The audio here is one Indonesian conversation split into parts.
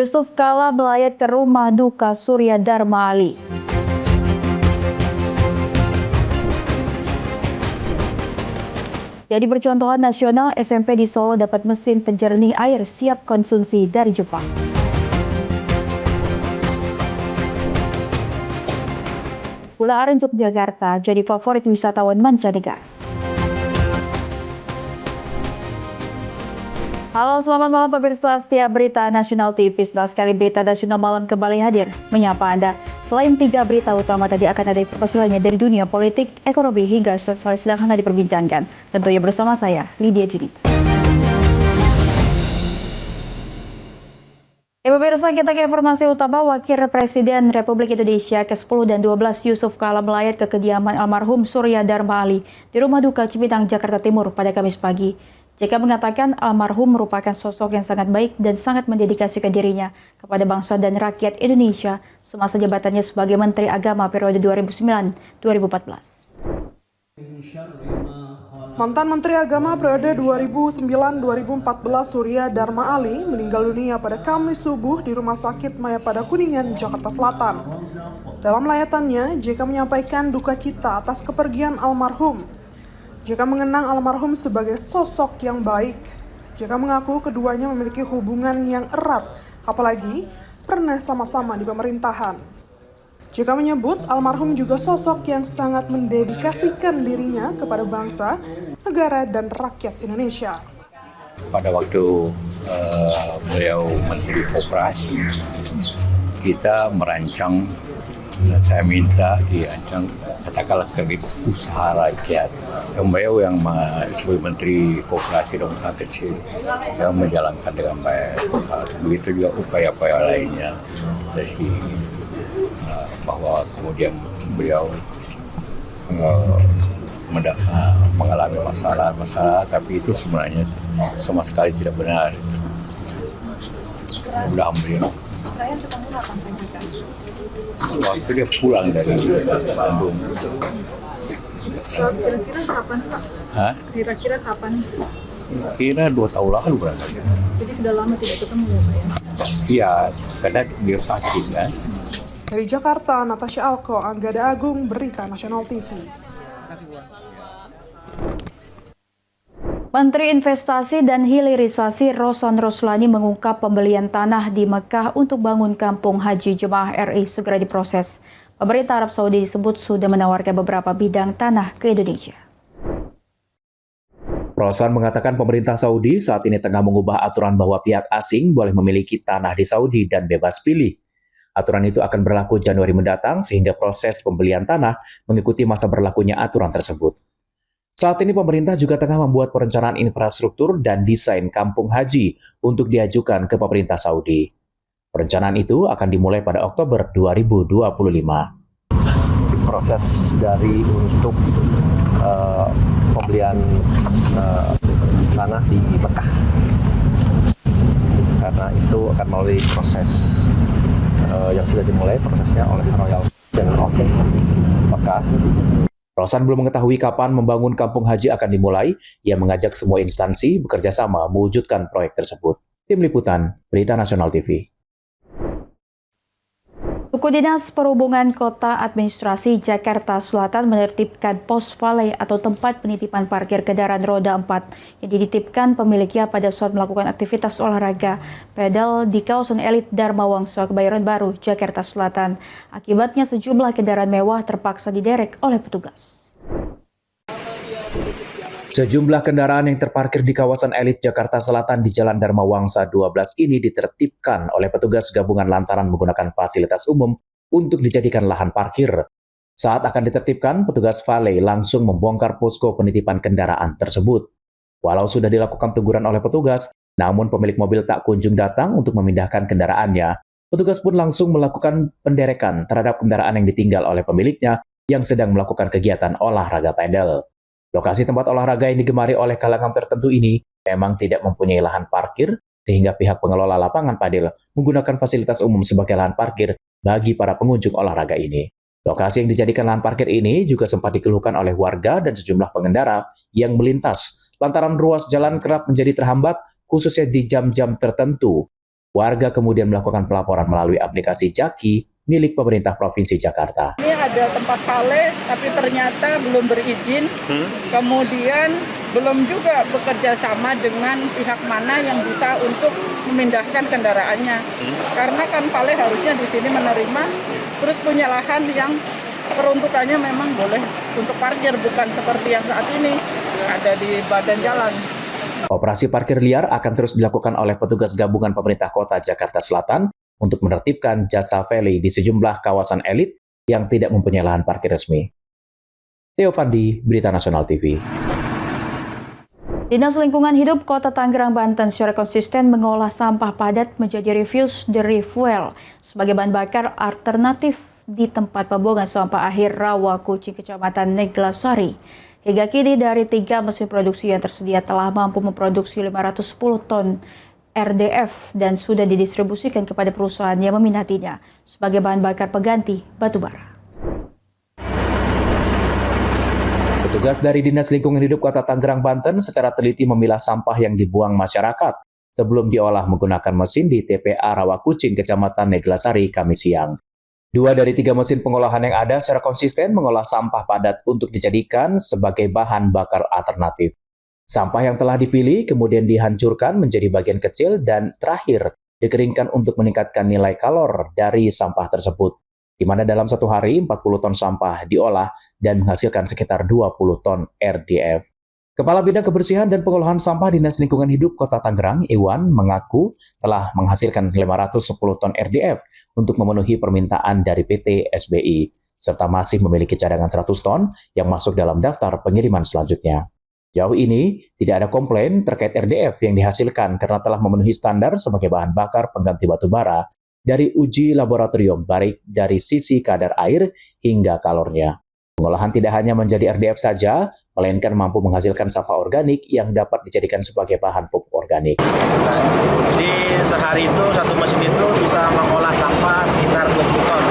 Yusuf Kala melayat ke rumah duka Surya Dharma Ali. Jadi percontohan nasional, SMP di Solo dapat mesin penjernih air siap konsumsi dari Jepang. Gula aren Yogyakarta jadi favorit wisatawan mancanegara. Halo, selamat malam pemirsa setia Berita Nasional TV. Setelah sekali Berita Nasional Malam kembali hadir menyapa Anda. Selain 3 berita utama tadi, akan ada informasi lainnya dari dunia politik, ekonomi hingga sosial sedang hangat diperbincangkan. Tentunya bersama saya, Lydia Junita. Pemirsa, kita ke informasi utama. Wakil Presiden Republik Indonesia ke-10 dan 12 Yusuf Kala melayat ke kediaman almarhum Surya Dharma Ali di Rumah Duka Cipinang, Jakarta Timur pada Kamis pagi. JK mengatakan almarhum merupakan sosok yang sangat baik dan sangat mendedikasikan dirinya kepada bangsa dan rakyat Indonesia semasa jabatannya sebagai Menteri Agama periode 2009-2014. Mantan Menteri Agama periode 2009-2014 Surya Dharma Ali meninggal dunia pada Kamis subuh di Rumah Sakit Mayapada Kuningan, Jakarta Selatan. Dalam layatannya, JK menyampaikan duka cita atas kepergian almarhum. JK mengenang almarhum sebagai sosok yang baik. JK mengaku keduanya memiliki hubungan yang erat, apalagi pernah sama-sama di pemerintahan. JK menyebut almarhum juga sosok yang sangat mendedikasikan dirinya kepada bangsa, negara, dan rakyat Indonesia. Pada waktu beliau Menteri Koperasi, kita merancang, dan saya minta dirancang katakanlah kredit usaha rakyat. Beliau yang sebagai Menteri Koperasi dan Usaha Kecil yang menjalankan dengan baik. Begitu juga upaya-upaya lainnya. Jadi bahwa kemudian beliau mengalami masalah, tapi itu sebenarnya sama sekali tidak benar. Alhamdulillah. Waktu dia pulang dari Bandung. Kira-kira kapan, Pak? Hah? Kira-kira kapan? Kira 2 tahun lalu berarti. Jadi sudah lama tidak ketemu ya, Pak? Iya, karena dia sakit kan. Dari Jakarta, Natasha Alko, Anggada Agung, Berita Nasional TV. Menteri Investasi dan Hilirisasi Rosan Roslani mengungkap pembelian tanah di Mekah untuk bangun kampung haji jemaah RI segera diproses. Pemerintah Arab Saudi disebut sudah menawarkan beberapa bidang tanah ke Indonesia. Rosan mengatakan pemerintah Saudi saat ini tengah mengubah aturan bahwa pihak asing boleh memiliki tanah di Saudi dan bebas pilih. Aturan itu akan berlaku Januari mendatang sehingga proses pembelian tanah mengikuti masa berlakunya aturan tersebut. Saat ini pemerintah juga tengah membuat perencanaan infrastruktur dan desain kampung haji untuk diajukan ke pemerintah Saudi. Perencanaan itu akan dimulai pada Oktober 2025. Proses dari untuk pembelian tanah di Mekah, karena itu akan melalui proses yang sudah dimulai prosesnya oleh Royal General of Mekah. Rosan belum mengetahui kapan membangun kampung haji akan dimulai. Ia mengajak semua instansi bekerja sama mewujudkan proyek tersebut. Tim Liputan, Berita Nasional TV. Suku Dinas Perhubungan Kota Administrasi Jakarta Selatan menertibkan pos valet atau tempat penitipan parkir kendaraan roda 4 yang dititipkan pemiliknya pada saat melakukan aktivitas olahraga pedal di kawasan elit Dharma Wangsa, Kebayoran Baru, Jakarta Selatan. Akibatnya sejumlah kendaraan mewah terpaksa diderek oleh petugas. Sejumlah kendaraan yang terparkir di kawasan elit Jakarta Selatan di Jalan Dharma Wangsa 12 ini ditertibkan oleh petugas gabungan lantaran menggunakan fasilitas umum untuk dijadikan lahan parkir. Saat akan ditertibkan, petugas valet langsung membongkar posko penitipan kendaraan tersebut. Walau sudah dilakukan teguran oleh petugas, namun pemilik mobil tak kunjung datang untuk memindahkan kendaraannya. Petugas pun langsung melakukan penderekan terhadap kendaraan yang ditinggal oleh pemiliknya yang sedang melakukan kegiatan olahraga pedal. Lokasi tempat olahraga yang digemari oleh kalangan tertentu ini memang tidak mempunyai lahan parkir, sehingga pihak pengelola lapangan padel menggunakan fasilitas umum sebagai lahan parkir bagi para pengunjung olahraga ini. Lokasi yang dijadikan lahan parkir ini juga sempat dikeluhkan oleh warga dan sejumlah pengendara yang melintas, lantaran ruas jalan kerap menjadi terhambat, khususnya di jam-jam tertentu. Warga kemudian melakukan pelaporan melalui aplikasi Jaki milik pemerintah Provinsi Jakarta. Ini ada tempat valet, tapi ternyata belum berizin. Kemudian belum juga bekerja sama dengan pihak mana yang bisa untuk memindahkan kendaraannya. Karena kan valet harusnya di sini menerima, terus punya lahan yang peruntukannya memang boleh untuk parkir, bukan seperti yang saat ini ada di badan jalan. Operasi parkir liar akan terus dilakukan oleh petugas gabungan pemerintah kota Jakarta Selatan untuk menertibkan jasa valet di sejumlah kawasan elit yang tidak mempunyai lahan parkir resmi. Theo Fandi, Berita Nasional TV. Dinas Lingkungan Hidup Kota Tangerang, Banten secara konsisten mengolah sampah padat menjadi refuse dari fuel sebagai bahan bakar alternatif di tempat pembuangan sampah akhir Rawa Kucing, Kecamatan Neglasari. Hingga kini dari 3 mesin produksi yang tersedia telah mampu memproduksi 510 ton RDF dan sudah didistribusikan kepada perusahaan yang meminatinya sebagai bahan bakar pengganti batubara. Petugas dari Dinas Lingkungan Hidup Kota Tangerang, Banten secara teliti memilah sampah yang dibuang masyarakat sebelum diolah menggunakan mesin di TPA Rawa Kucing, Kecamatan Neglasari, Kamis siang. 2 dari 3 mesin pengolahan yang ada secara konsisten mengolah sampah padat untuk dijadikan sebagai bahan bakar alternatif. Sampah yang telah dipilih kemudian dihancurkan menjadi bagian kecil dan terakhir dikeringkan untuk meningkatkan nilai kalor dari sampah tersebut, di mana dalam satu hari 40 ton sampah diolah dan menghasilkan sekitar 20 ton RDF. Kepala Bidang Kebersihan dan Pengolahan Sampah Dinas Lingkungan Hidup Kota Tangerang, Iwan, mengaku telah menghasilkan 510 ton RDF untuk memenuhi permintaan dari PT SBI, serta masih memiliki cadangan 100 ton yang masuk dalam daftar pengiriman selanjutnya. Jauh ini, tidak ada komplain terkait RDF yang dihasilkan karena telah memenuhi standar sebagai bahan bakar pengganti batubara dari uji laboratorium baik dari sisi kadar air hingga kalornya. Pengolahan tidak hanya menjadi RDF saja, melainkan mampu menghasilkan sampah organik yang dapat dijadikan sebagai bahan pupuk organik. Jadi sehari itu satu mesin itu bisa mengolah sampah sekitar 20 ton.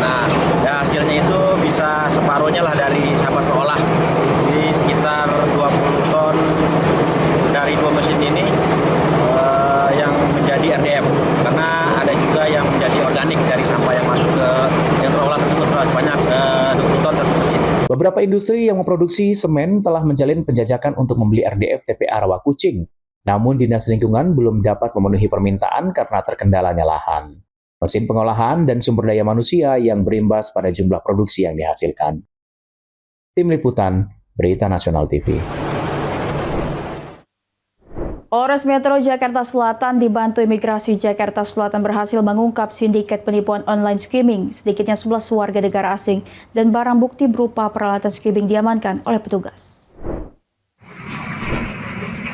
Nah, ya hasilnya itu bisa separuhnya lah dari sampah terolah. Jadi sekitar 20 ton dari 2 mesin ini yang menjadi RDF. Karena ada juga yang menjadi organik dari sampah yang masuk ke yang terolah tersebut banyak 20 ton satu mesin. Beberapa industri yang memproduksi semen telah menjalin penjajakan untuk membeli RDF TPA Rawa Kucing. Namun Dinas Lingkungan belum dapat memenuhi permintaan karena terkendalanya lahan, mesin pengolahan, dan sumber daya manusia yang berimbas pada jumlah produksi yang dihasilkan. Tim Liputan, Berita Nasional TV. Polres Metro Jakarta Selatan dibantu Imigrasi Jakarta Selatan berhasil mengungkap sindikat penipuan online skimming. Sedikitnya 11 warga negara asing dan barang bukti berupa peralatan skimming diamankan oleh petugas.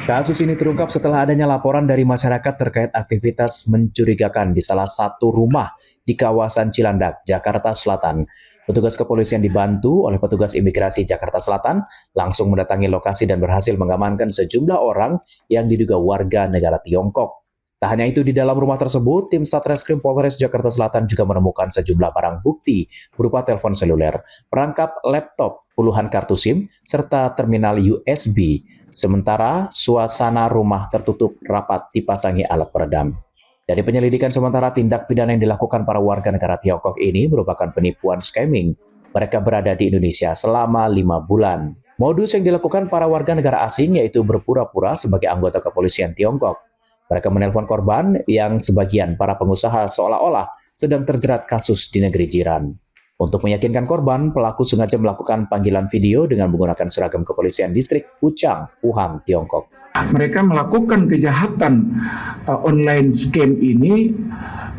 Kasus ini terungkap setelah adanya laporan dari masyarakat terkait aktivitas mencurigakan di salah satu rumah di kawasan Cilandak, Jakarta Selatan. Petugas kepolisian dibantu oleh petugas imigrasi Jakarta Selatan langsung mendatangi lokasi dan berhasil mengamankan sejumlah orang yang diduga warga negara Tiongkok. Tak hanya itu, di dalam rumah tersebut, tim Satreskrim Polres Jakarta Selatan juga menemukan sejumlah barang bukti berupa telepon seluler, perangkap laptop, puluhan kartu SIM, serta terminal USB. Sementara suasana rumah tertutup rapat dipasangi alat peredam. Dari penyelidikan sementara, tindak pidana yang dilakukan para warga negara Tiongkok ini merupakan penipuan scamming. Mereka berada di Indonesia selama 5 bulan. Modus yang dilakukan para warga negara asing yaitu berpura-pura sebagai anggota kepolisian Tiongkok. Mereka menelpon korban yang sebagian para pengusaha seolah-olah sedang terjerat kasus di negeri jiran. Untuk meyakinkan korban, pelaku sengaja melakukan panggilan video dengan menggunakan seragam kepolisian distrik Puchang, Wuhan, Tiongkok. Mereka melakukan kejahatan online scam ini,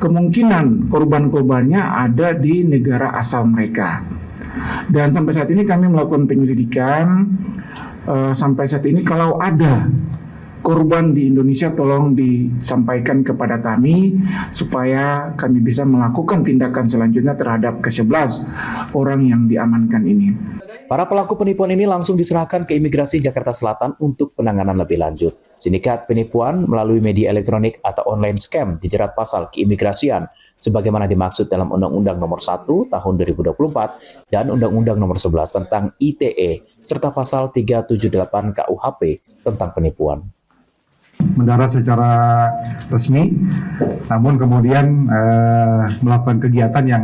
kemungkinan korban-korbannya ada di negara asal mereka. Dan sampai saat ini kami melakukan penyelidikan, sampai saat ini kalau ada korban di Indonesia tolong disampaikan kepada kami supaya kami bisa melakukan tindakan selanjutnya terhadap ke-11 orang yang diamankan ini. Para pelaku penipuan ini langsung diserahkan ke Imigrasi Jakarta Selatan untuk penanganan lebih lanjut. Sindikat penipuan melalui media elektronik atau online scam dijerat pasal keimigrasian sebagaimana dimaksud dalam Undang-Undang Nomor 1 Tahun 2024 dan Undang-Undang Nomor 11 tentang ITE serta pasal 378 KUHP tentang penipuan. mendarat secara resmi, namun kemudian melakukan kegiatan yang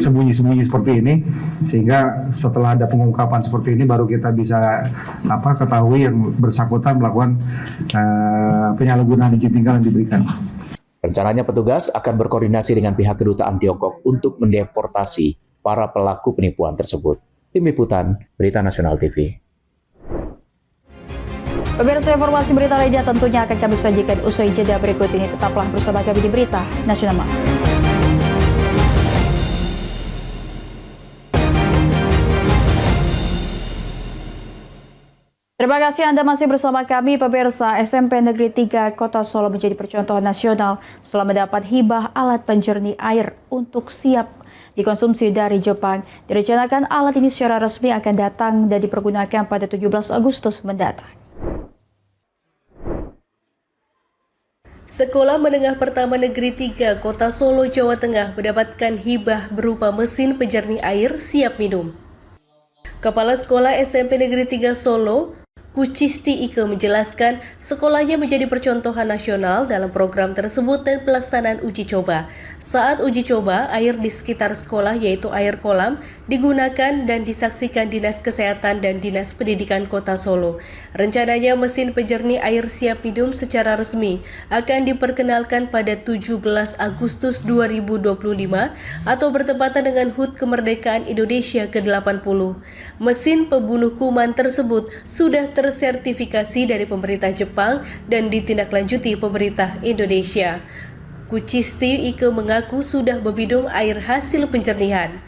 sembunyi-sembunyi seperti ini, sehingga setelah ada pengungkapan seperti ini baru kita bisa ketahui yang bersangkutan melakukan penyalahgunaan izin tinggal yang diberikan. Rencananya petugas akan berkoordinasi dengan pihak kedutaan Tiongkok untuk mendeportasi para pelaku penipuan tersebut. Tim Liputan, Berita Nasional TV. Pemirsa, informasi berita lainnya tentunya akan kami sajikan usai jeda berikut ini. Tetaplah bersama kami di Berita Nasional. Terima kasih Anda masih bersama kami, pemirsa. SMP Negeri 3 Kota Solo menjadi percontohan nasional setelah mendapat hibah alat penjernih air untuk siap dikonsumsi dari Jepang. Direncanakan alat ini secara resmi akan datang dan dipergunakan pada 17 Agustus mendatang. Sekolah Menengah Pertama Negeri 3 Kota Solo, Jawa Tengah mendapatkan hibah berupa mesin penjernih air siap minum. Kepala Sekolah SMP Negeri 3 Solo, Kucisti Ike menjelaskan sekolahnya menjadi percontohan nasional dalam program tersebut dan pelaksanaan uji coba. Saat uji coba, air di sekitar sekolah yaitu air kolam digunakan dan disaksikan Dinas Kesehatan dan Dinas Pendidikan Kota Solo. Rencananya mesin penjernih air siap minum secara resmi akan diperkenalkan pada 17 Agustus 2025 atau bertepatan dengan HUT Kemerdekaan Indonesia ke-80. Mesin pembunuh kuman tersebut sudah tersertifikasi dari pemerintah Jepang dan ditindaklanjuti pemerintah Indonesia. Kucisti Ike mengaku sudah meminum air hasil penjernihan.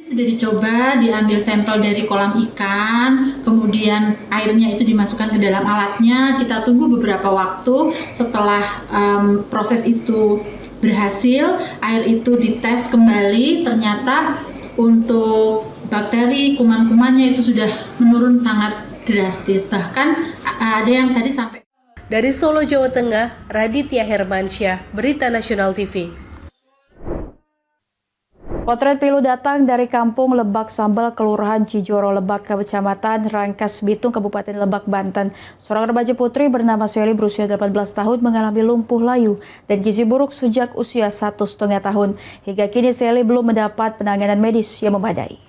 Sudah dicoba, diambil sampel dari kolam ikan, kemudian airnya itu dimasukkan ke dalam alatnya. Kita tunggu beberapa waktu. Setelah proses itu berhasil, air itu dites kembali. Ternyata untuk bakteri, kuman-kumannya itu sudah menurun sangat drastis. Bahkan ada yang tadi sampai. Dari Solo, Jawa Tengah, Raditya Hermansyah, Berita Nasional TV. Potret pilu datang dari Kampung Lebak Sambal, Kelurahan Cijoro Lebak, Kecamatan Rangkas Bitung, Kabupaten Lebak, Banten. Seorang remaja putri bernama Sally berusia 18 tahun mengalami lumpuh layu dan gizi buruk sejak usia 1,5 tahun. Hingga kini Sally belum mendapat penanganan medis yang memadai.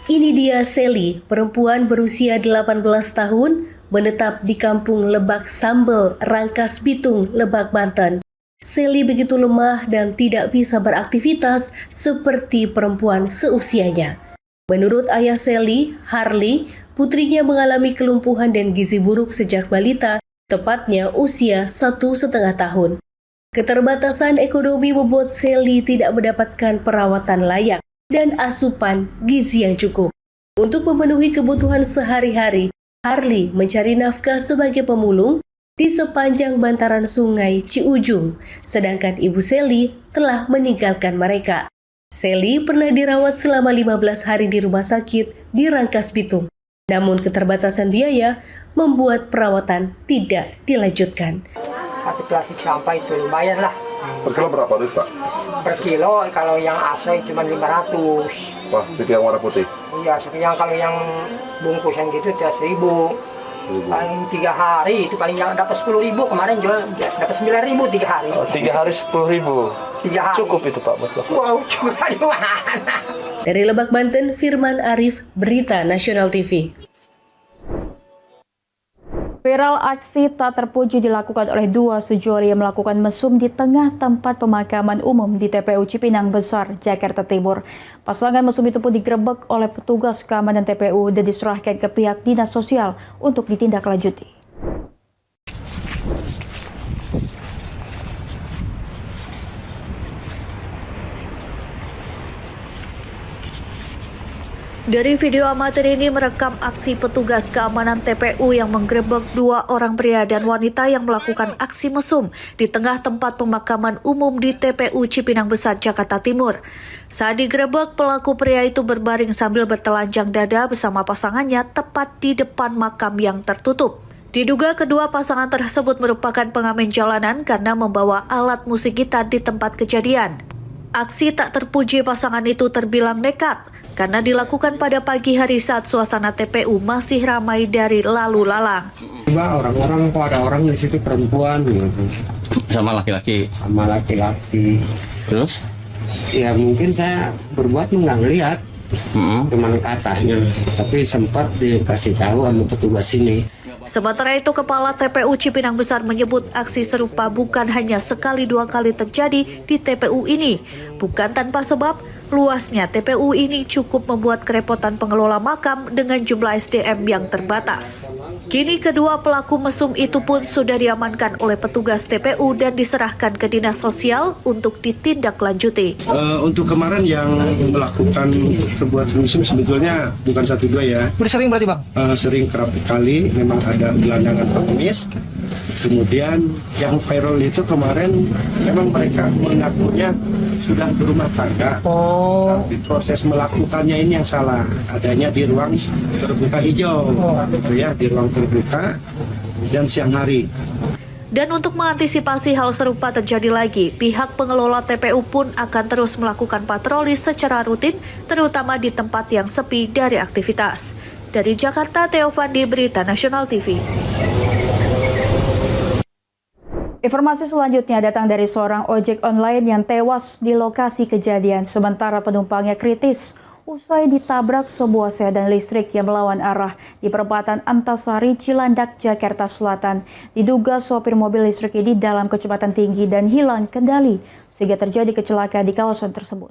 Ini dia Sally, perempuan berusia 18 tahun, menetap di Kampung Lebak Sambal, Rangkas Bitung, Lebak, Banten. Sally begitu lemah dan tidak bisa beraktivitas seperti perempuan seusianya. Menurut ayah Sally, Harley, putrinya mengalami kelumpuhan dan gizi buruk sejak balita, tepatnya usia 1,5 tahun. Keterbatasan ekonomi membuat Sally tidak mendapatkan perawatan layak dan asupan gizi yang cukup. Untuk memenuhi kebutuhan sehari-hari, Harley mencari nafkah sebagai pemulung di sepanjang bantaran sungai Ciujung, sedangkan ibu Sally telah meninggalkan mereka. Sally pernah dirawat selama 15 hari di rumah sakit di Rangkas Bitung. Namun keterbatasan biaya membuat perawatan tidak dilanjutkan. Satu plastik sampah itu lumayan lah. Per kilo berapa duit, Pak? Per kilo kalau yang asoy cuma 500. Plastik yang warna putih? Iya, kalau yang bungkusan gitu 1.000. Paling 3 hari itu paling yang dapat 10.000, kemarin jual dapat 9.000 3 hari. 3 hari 10.000. 3 hari. Cukup itu, Pak, buat Bapak. Wow, cukup dari mana? Dari Lebak, Banten, Firman Arif, Berita Nasional TV. Viral aksi tak terpuji dilakukan oleh dua sejoli yang melakukan mesum di tengah tempat pemakaman umum di TPU Cipinang Besar, Jakarta Timur. Pasangan mesum itu pun digerebek oleh petugas keamanan TPU dan diserahkan ke pihak dinas sosial untuk ditindaklanjuti. Dari video amatir ini merekam aksi petugas keamanan TPU yang menggerebek 2 orang pria dan wanita yang melakukan aksi mesum di tengah tempat pemakaman umum di TPU Cipinang Besar, Jakarta Timur. Saat digerebek, pelaku pria itu berbaring sambil bertelanjang dada bersama pasangannya tepat di depan makam yang tertutup. Diduga kedua pasangan tersebut merupakan pengamen jalanan karena membawa alat musik gitar di tempat kejadian. Aksi tak terpuji pasangan itu terbilang nekat karena dilakukan pada pagi hari saat suasana TPU masih ramai dari lalu lalang. Orang-orang kok ada orang di situ perempuan gitu. Sama laki-laki. Sama laki-laki. Terus? Ya mungkin saya berbuat nggak ngelihat. Cuman katanya, tapi sempat dikasih tahu sama petugas ini. Sementara itu, Kepala TPU Cipinang Besar menyebut aksi serupa bukan hanya sekali dua kali terjadi di TPU ini. Bukan tanpa sebab, luasnya TPU ini cukup membuat kerepotan pengelola makam dengan jumlah SDM yang terbatas. Kini kedua pelaku mesum itu pun sudah diamankan oleh petugas TPU dan diserahkan ke Dinas Sosial untuk ditindaklanjuti. Untuk kemarin yang melakukan perbuatan mesum sebetulnya bukan 1-2 ya. Udah sering berarti Bang? Sering kerap kali, memang ada gelandangan pengemis. Kemudian yang viral itu kemarin memang mereka mengakunya sudah berumah tangga. Tapi proses melakukannya ini yang salah. Adanya di ruang terbuka hijau, gitu ya, di ruang terbuka dan siang hari. Dan untuk mengantisipasi hal serupa terjadi lagi, pihak pengelola TPU pun akan terus melakukan patroli secara rutin, terutama di tempat yang sepi dari aktivitas. Dari Jakarta, Theo Fandi, Berita Nasional TV. Informasi selanjutnya datang dari seorang ojek online yang tewas di lokasi kejadian sementara penumpangnya kritis usai ditabrak sebuah sedan listrik yang melawan arah di perempatan Antasari, Cilandak, Jakarta Selatan. Diduga sopir mobil listrik ini dalam kecepatan tinggi dan hilang kendali sehingga terjadi kecelakaan di kawasan tersebut.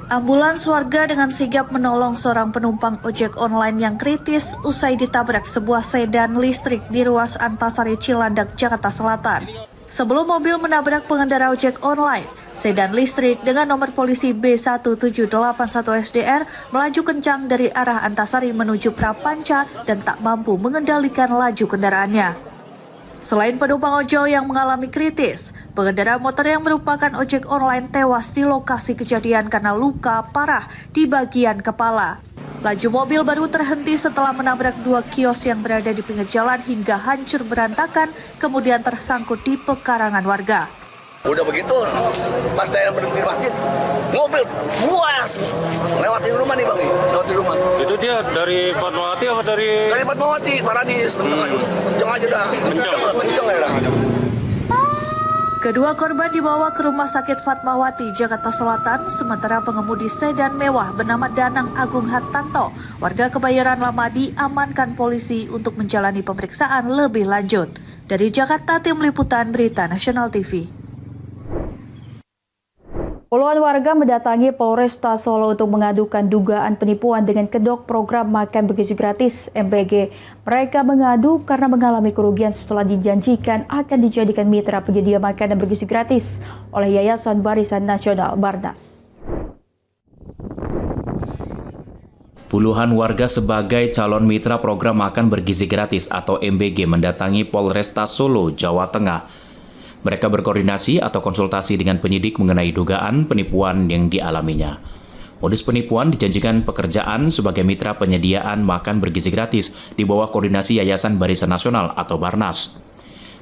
Ambulans warga dengan sigap menolong seorang penumpang ojek online yang kritis usai ditabrak sebuah sedan listrik di ruas Antasari, Cilandak, Jakarta Selatan. Sebelum mobil menabrak pengendara ojek online, sedan listrik dengan nomor polisi B1781SDR melaju kencang dari arah Antasari menuju Prapanca dan tak mampu mengendalikan laju kendaraannya. Selain penumpang ojol yang mengalami kritis, pengendara motor yang merupakan ojek online tewas di lokasi kejadian karena luka parah di bagian kepala. Laju mobil baru terhenti setelah menabrak dua kios yang berada di pinggir jalan hingga hancur berantakan, kemudian tersangkut di pekarangan warga. Udah begitu, pas saya berhenti di masjid, mobil buas lewatin rumah nih Bang, lewatin rumah. Itu dia dari Fatmawati apa dari? Dari Fatmawati, Paradis, kenceng aja dah, kenceng ya dah. Kedua korban dibawa ke Rumah Sakit Fatmawati, Jakarta Selatan, sementara pengemudi sedan mewah bernama Danang Agung Hartanto, warga Kebayoran Lama, diamankan polisi untuk menjalani pemeriksaan lebih lanjut. Dari Jakarta, Tim Liputan Berita Nasional TV. Puluhan warga mendatangi Polresta Solo untuk mengadukan dugaan penipuan dengan kedok program makan bergizi gratis MBG. Mereka mengadu karena mengalami kerugian setelah dijanjikan akan dijadikan mitra penyedia makanan bergizi gratis oleh Yayasan Barisan Nasional Barnas. Puluhan warga sebagai calon mitra program makan bergizi gratis atau MBG mendatangi Polresta Solo, Jawa Tengah. Mereka berkoordinasi atau konsultasi dengan penyidik mengenai dugaan penipuan yang dialaminya. Modus penipuan dijanjikan pekerjaan sebagai mitra penyediaan makan bergizi gratis di bawah koordinasi Yayasan Barisan Nasional atau Barnas.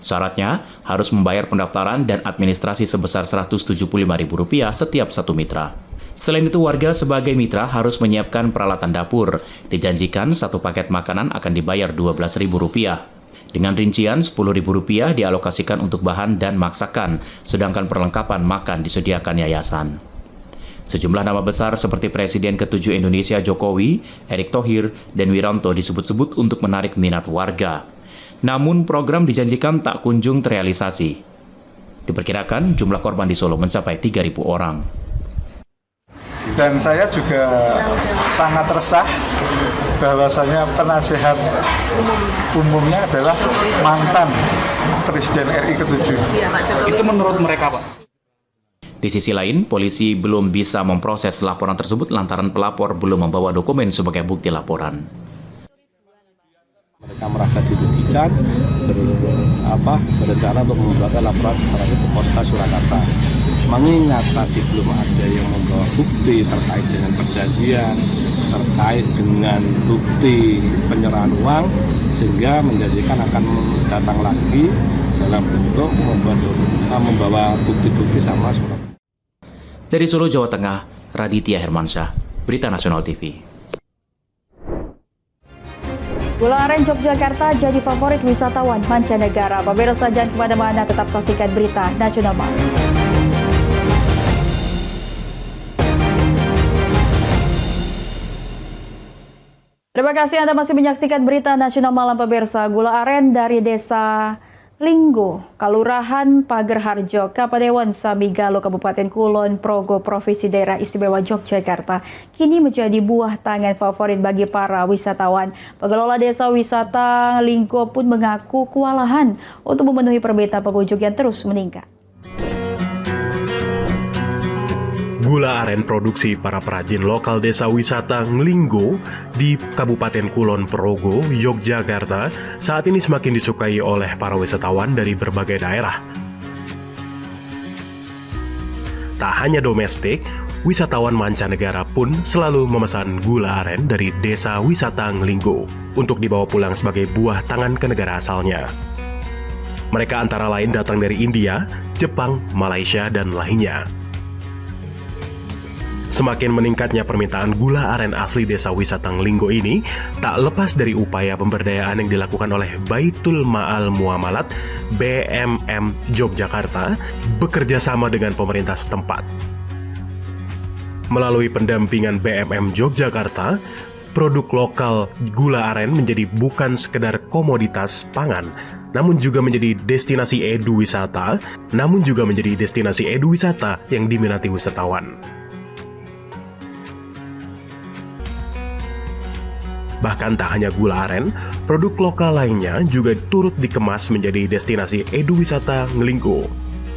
Syaratnya harus membayar pendaftaran dan administrasi sebesar Rp175.000 setiap satu mitra. Selain itu, warga sebagai mitra harus menyiapkan peralatan dapur. Dijanjikan satu paket makanan akan dibayar Rp12.000. Dengan rincian Rp10.000 dialokasikan untuk bahan dan masakan, sedangkan perlengkapan makan disediakan yayasan. Sejumlah nama besar seperti Presiden ke-7 Indonesia Jokowi, Erick Thohir, dan Wiranto disebut-sebut untuk menarik minat warga. Namun program dijanjikan tak kunjung terrealisasi. Diperkirakan jumlah korban di Solo mencapai 3.000 orang. Dan saya juga sangat resah bahwasanya penasehat umumnya adalah mantan Presiden RI ke-7. Itu menurut mereka, Pak? Di sisi lain, polisi belum bisa memproses laporan tersebut lantaran pelapor belum membawa dokumen sebagai bukti laporan. Mereka merasa dirugikan, berencana untuk membuat laporan secara itu ke Polres Surakarta. Mengingat tadi belum ada yang membawa bukti terkait dengan perjanjian, terkait dengan bukti penyerahan uang, sehingga menjanjikan akan datang lagi dalam bentuk membawa bukti-bukti sama surat. Dari Solo, Jawa Tengah, Raditya Hermansyah, Berita Nasional TV. Gula aren Yogyakarta jadi favorit wisatawan mancanegara. Pemirsa jangan kemana-mana, tetap saksikan Berita Nasional Malam. Terima kasih Anda masih menyaksikan Berita Nasional Malam pemirsa. Gula aren dari Desa Linggo, Kalurahan Pagerharjo, Kapadewan Samigalo, Kabupaten Kulon Progo, Provinsi Daerah Istimewa Yogyakarta, kini menjadi buah tangan favorit bagi para wisatawan. Pengelola Desa Wisata Linggo pun mengaku kewalahan untuk memenuhi permintaan pengunjung yang terus meningkat. Gula aren produksi para perajin lokal desa wisata Nglinggo di Kabupaten Kulon Progo, Yogyakarta saat ini semakin disukai oleh para wisatawan dari berbagai daerah. Tak hanya domestik, wisatawan mancanegara pun selalu memesan gula aren dari desa wisata Nglinggo untuk dibawa pulang sebagai buah tangan ke negara asalnya. Mereka antara lain datang dari India, Jepang, Malaysia, dan lainnya. Semakin meningkatnya permintaan gula aren asli desa wisata Nglinggo ini tak lepas dari upaya pemberdayaan yang dilakukan oleh Baitul Ma'al Muamalat BMM Yogyakarta bekerja sama dengan pemerintah setempat. Melalui pendampingan BMM Yogyakarta, produk lokal gula aren menjadi bukan sekedar komoditas pangan, namun juga menjadi destinasi eduwisata yang diminati wisatawan. Bahkan tak hanya gula aren, produk lokal lainnya juga turut dikemas menjadi destinasi eduwisata Nglinggo,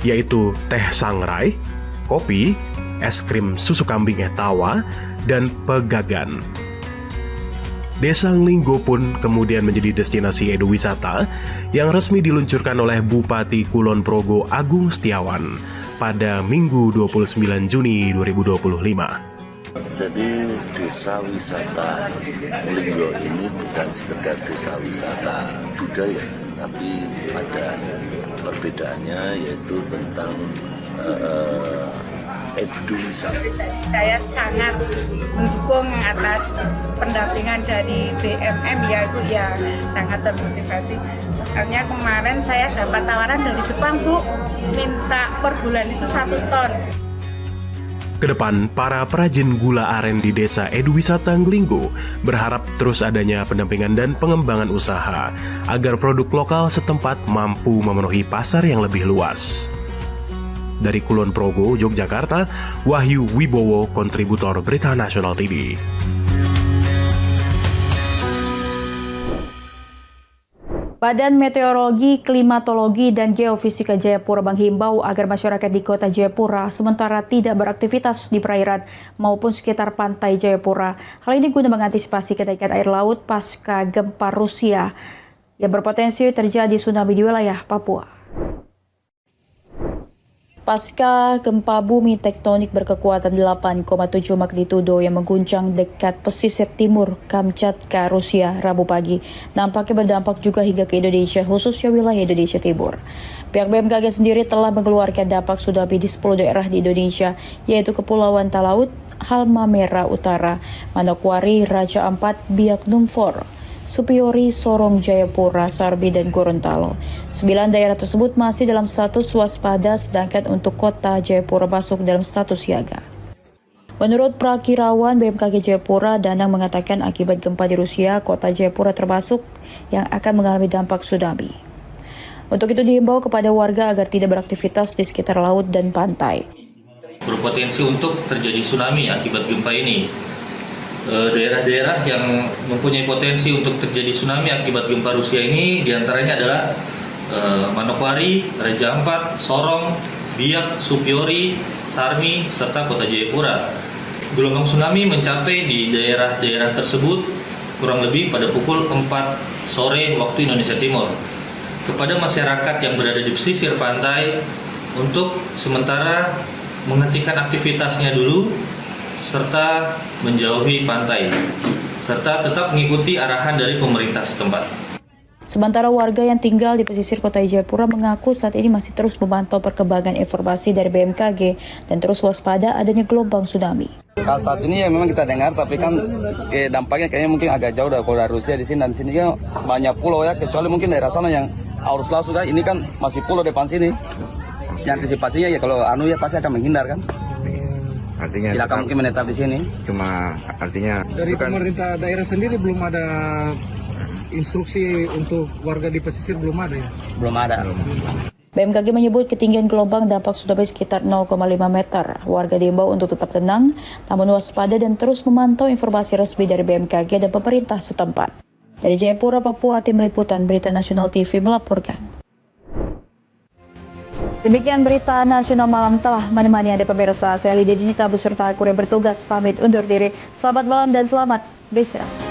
yaitu teh sangrai, kopi, es krim susu kambing tawa, dan pegagan. Desa Nglinggo pun kemudian menjadi destinasi eduwisata yang resmi diluncurkan oleh Bupati Kulon Progo Agung Setiawan pada Minggu 29 Juni 2025. Jadi desa wisata Nglinggo ini bukan sekedar desa wisata budaya, tapi ada perbedaannya yaitu tentang eduwisata. Saya sangat mendukung atas pendampingan dari BMM ya Bu, ya sangat termotivasi. Soalnya kemarin saya dapat tawaran dari Jepang Bu, minta per bulan itu 1 ton. Kedepan, para perajin gula aren di desa eduwisata Nglinggo berharap terus adanya pendampingan dan pengembangan usaha agar produk lokal setempat mampu memenuhi pasar yang lebih luas. Dari Kulon Progo, Yogyakarta, Wahyu Wibowo, kontributor Berita Nasional TV. Badan Meteorologi, Klimatologi, dan Geofisika Jayapura menghimbau agar masyarakat di kota Jayapura sementara tidak beraktivitas di perairan maupun sekitar pantai Jayapura. Hal ini guna mengantisipasi kenaikan air laut pasca gempa Rusia yang berpotensi terjadi tsunami di wilayah Papua. Pasca gempa bumi tektonik berkekuatan 8,7 magnitudo yang mengguncang dekat pesisir timur Kamchatka, Rusia, Rabu pagi, nampaknya berdampak juga hingga ke Indonesia, khususnya wilayah Indonesia Timur. Pihak BMKG sendiri telah mengeluarkan dampak tsunami di 10 daerah di Indonesia, yaitu Kepulauan Talaut, Halmahera Utara, Manokwari, Raja Ampat, Biak Numfor, Supiori, Sorong, Jayapura, Sarbi, dan Gorontalo. 9 daerah tersebut masih dalam status waspada, sedangkan untuk kota Jayapura masuk dalam status siaga. Menurut Prakirawan BMKG Jayapura, Danang mengatakan akibat gempa di Rusia, kota Jayapura termasuk yang akan mengalami dampak tsunami. Untuk itu dihimbau kepada warga agar tidak beraktivitas di sekitar laut dan pantai. Berpotensi untuk terjadi tsunami akibat gempa ini. Daerah-daerah yang mempunyai potensi untuk terjadi tsunami akibat gempa Rusia ini diantaranya adalah Manokwari, Raja Ampat, Sorong, Biak, Supiori, Sarmi, serta kota Jayapura. Gelombang tsunami mencapai di daerah-daerah tersebut kurang lebih pada pukul 4 sore waktu Indonesia Timur. Kepada masyarakat yang berada di pesisir pantai untuk sementara menghentikan aktivitasnya dulu serta menjauhi pantai, serta tetap mengikuti arahan dari pemerintah setempat. Sementara warga yang tinggal di pesisir kota Jayapura mengaku saat ini masih terus memantau perkembangan informasi dari BMKG dan terus waspada adanya gelombang tsunami. Kalau saat ini ya memang kita dengar, tapi kan dampaknya kayaknya mungkin agak jauh dari Rusia di sini, dan sini kan banyak pulau ya, kecuali mungkin daerah sana yang arus laut sudah, ini kan masih pulau depan sini. Yang antisipasinya ya kalau ya pasti akan menghindar kan. Artinya tidak akan mungkin menetap di sini. Cuma artinya Dari pemerintah daerah sendiri belum ada instruksi untuk warga di pesisir, belum ada ya? Belum ada. BMKG menyebut ketinggian gelombang dampak tsunami sekitar 0,5 meter. Warga diimbau untuk tetap tenang, namun waspada dan terus memantau informasi resmi dari BMKG dan pemerintah setempat. Dari Jayapura, Papua, Tim Liputan Berita Nasional TV melaporkan. Demikian berita nasional malam telah menemani Anda pemirsa. Saya Lydia Dinita beserta kru yang bertugas pamit undur diri. Selamat malam dan selamat beristirahat.